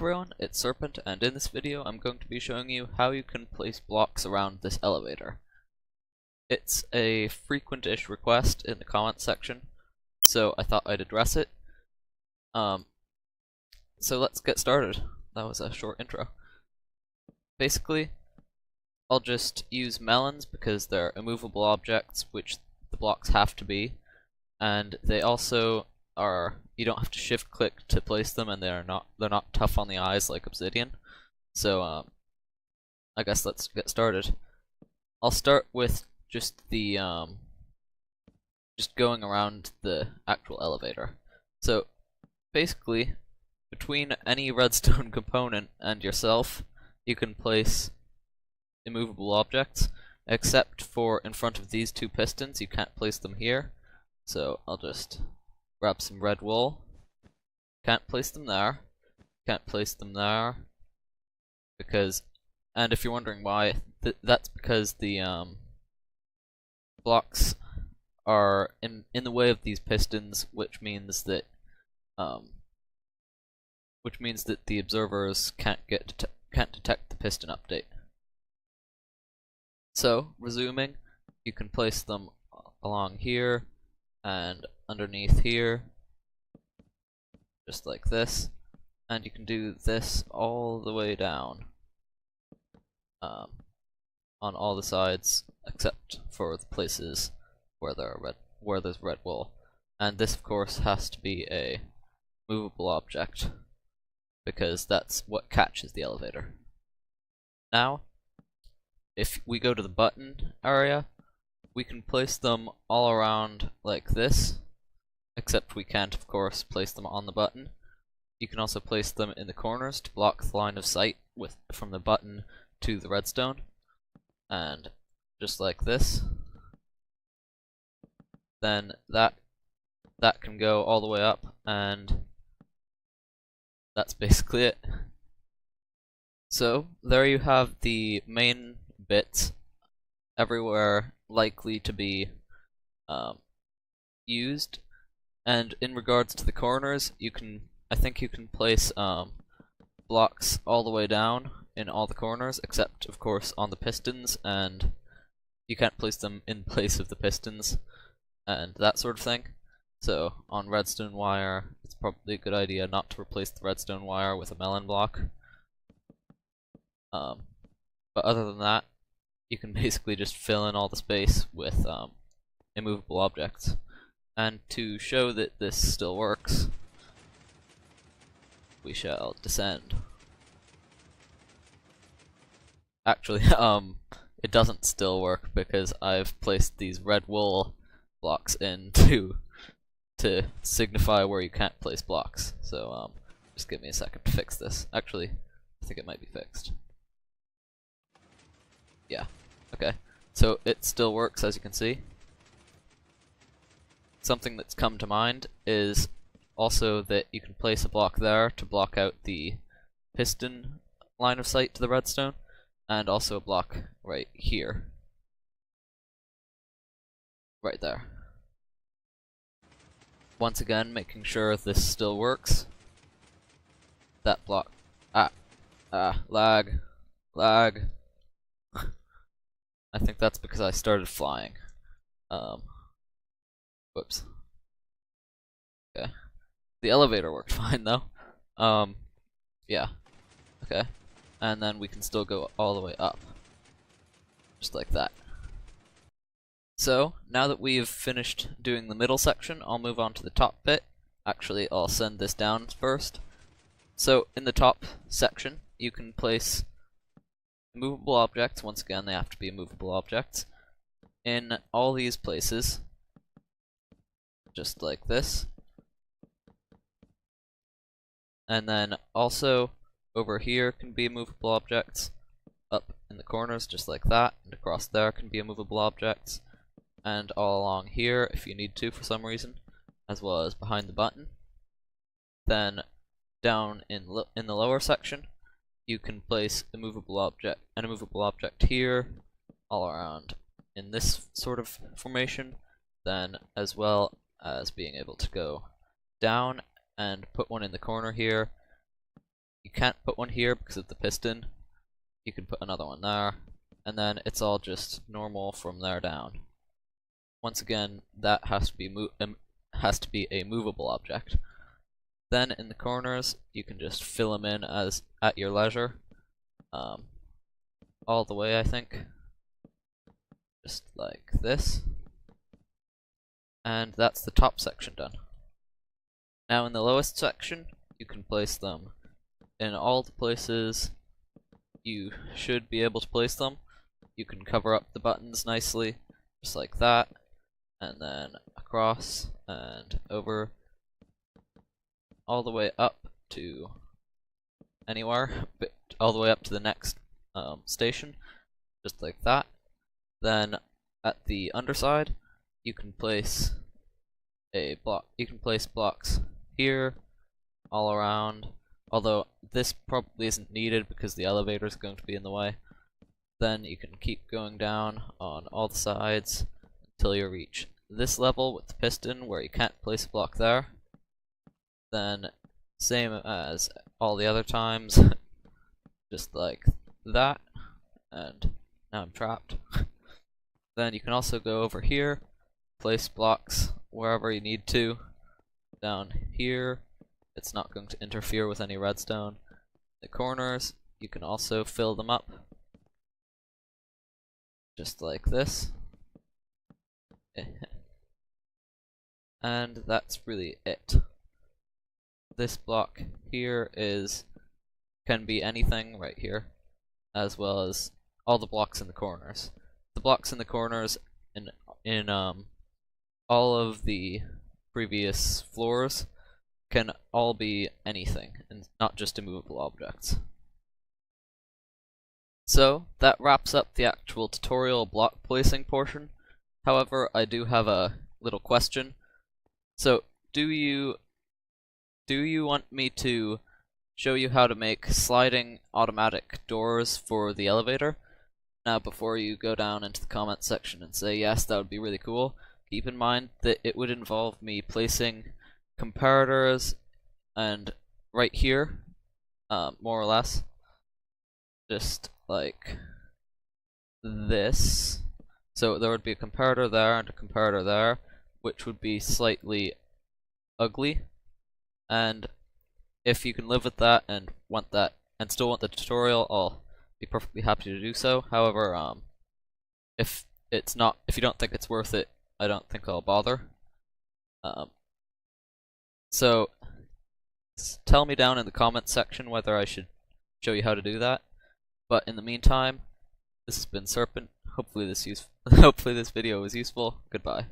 everyone, it's Serpent, and in this video I'm going to be showing you how you can place blocks around this elevator. It's a frequent-ish request in the comments section, so I thought I'd address it. So let's get started. That was a short intro. Basically, I'll just use melons because they're immovable objects, which the blocks have to be, and they also are, you don't have to shift click to place them, and they're not tough on the eyes like obsidian. So I guess let's get started. I'll start with just the just going around the actual elevator. So basically, between any redstone component and yourself, you can place immovable objects, except for in front of these two pistons. You can't place them here. So I'll just grab some red wool. Can't place them there. Can't place them there. Because, and if you're wondering why, that's because the blocks are in the way of these pistons, which means that the observers can't detect the piston update. So, resuming, you can place them along here and underneath here, just like this, and you can do this all the way down on all the sides except for the places where there's red wool. And this, of course, has to be a movable object because that's what catches the elevator. Now, if we go to the button area, we can place them all around like this, except we can't, of course, place them on the button. You can also place them in the corners to block the line of sight from the button to the redstone, and just like this. Then that can go all the way up, and that's basically it. So there you have the main bits everywhere likely to be used. And in regards to the corners, I think you can place blocks all the way down in all the corners, except of course on the pistons, and you can't place them in place of the pistons and that sort of thing. So on redstone wire, it's probably a good idea not to replace the redstone wire with a melon block. But other than that, you can basically just fill in all the space with immovable objects. And to show that this still works, we shall descend. Actually, it doesn't still work because I've placed these red wool blocks in to signify where you can't place blocks. So just give me a second to fix this. Actually, I think it might be fixed. Yeah, okay. So it still works, as you can see. Something that's come to mind is also that you can place a block there to block out the piston line of sight to the redstone, and also a block right here. Right there. Once again, making sure this still works. That block. Lag. I think that's because I started flying. Whoops. Okay. The elevator worked fine though. Yeah. Okay. And then we can still go all the way up. Just like that. So, now that we've finished doing the middle section, I'll move on to the top bit. Actually, I'll send this down first. So, in the top section, you can place immovable objects. Once again, they have to be immovable objects in all these places, just like this. And then also over here can be immovable objects, up in the corners just like that, and across there can be immovable objects, and all along here if you need to for some reason, as well as behind the button. Then down in the lower section, you can place an immovable object here, all around in this sort of formation, then as well as being able to go down and put one in the corner here, You can't put one here because of the piston. You can put another one there, and then it's all just normal from there down. Once again, that has to be a movable object. Then in the corners, you can just fill them in as at your leisure, all the way, I think, just like this. And that's the top section done. Now in the lowest section, you can place them in all the places you should be able to place them. You can cover up the buttons nicely, just like that, and then across and over, all the way up to anywhere, but all the way up to the next station, just like that. Then at the underside, you can place a block. You can place blocks here, all around. Although this probably isn't needed because the elevator is going to be in the way. Then you can keep going down on all the sides until you reach this level with the piston where you can't place a block there. Then same as all the other times, just like that, and now I'm trapped. Then you can also go over here, place blocks wherever you need to. Down here, it's not going to interfere with any redstone. The corners, you can also fill them up, just like this. And that's really it. This block here can be anything right here, as well as all the blocks in the corners. The blocks in the corners in all of the previous floors can all be anything, and not just immovable objects. So that wraps up the actual tutorial block placing portion. However, I do have a little question. So, do you want me to show you how to make sliding automatic doors for the elevator? Now, before you go down into the comment section and say yes, that would be really cool, keep in mind that it would involve me placing comparators and right here, more or less, just like this. So there would be a comparator there and a comparator there, which would be slightly ugly. And if you can live with that and want that and still want the tutorial, I'll be perfectly happy to do so. However, if you don't think it's worth it, I don't think I'll bother. So tell me down in the comments section whether I should show you how to do that. But in the meantime, this has been Serpent. Hopefully this video was useful. Goodbye.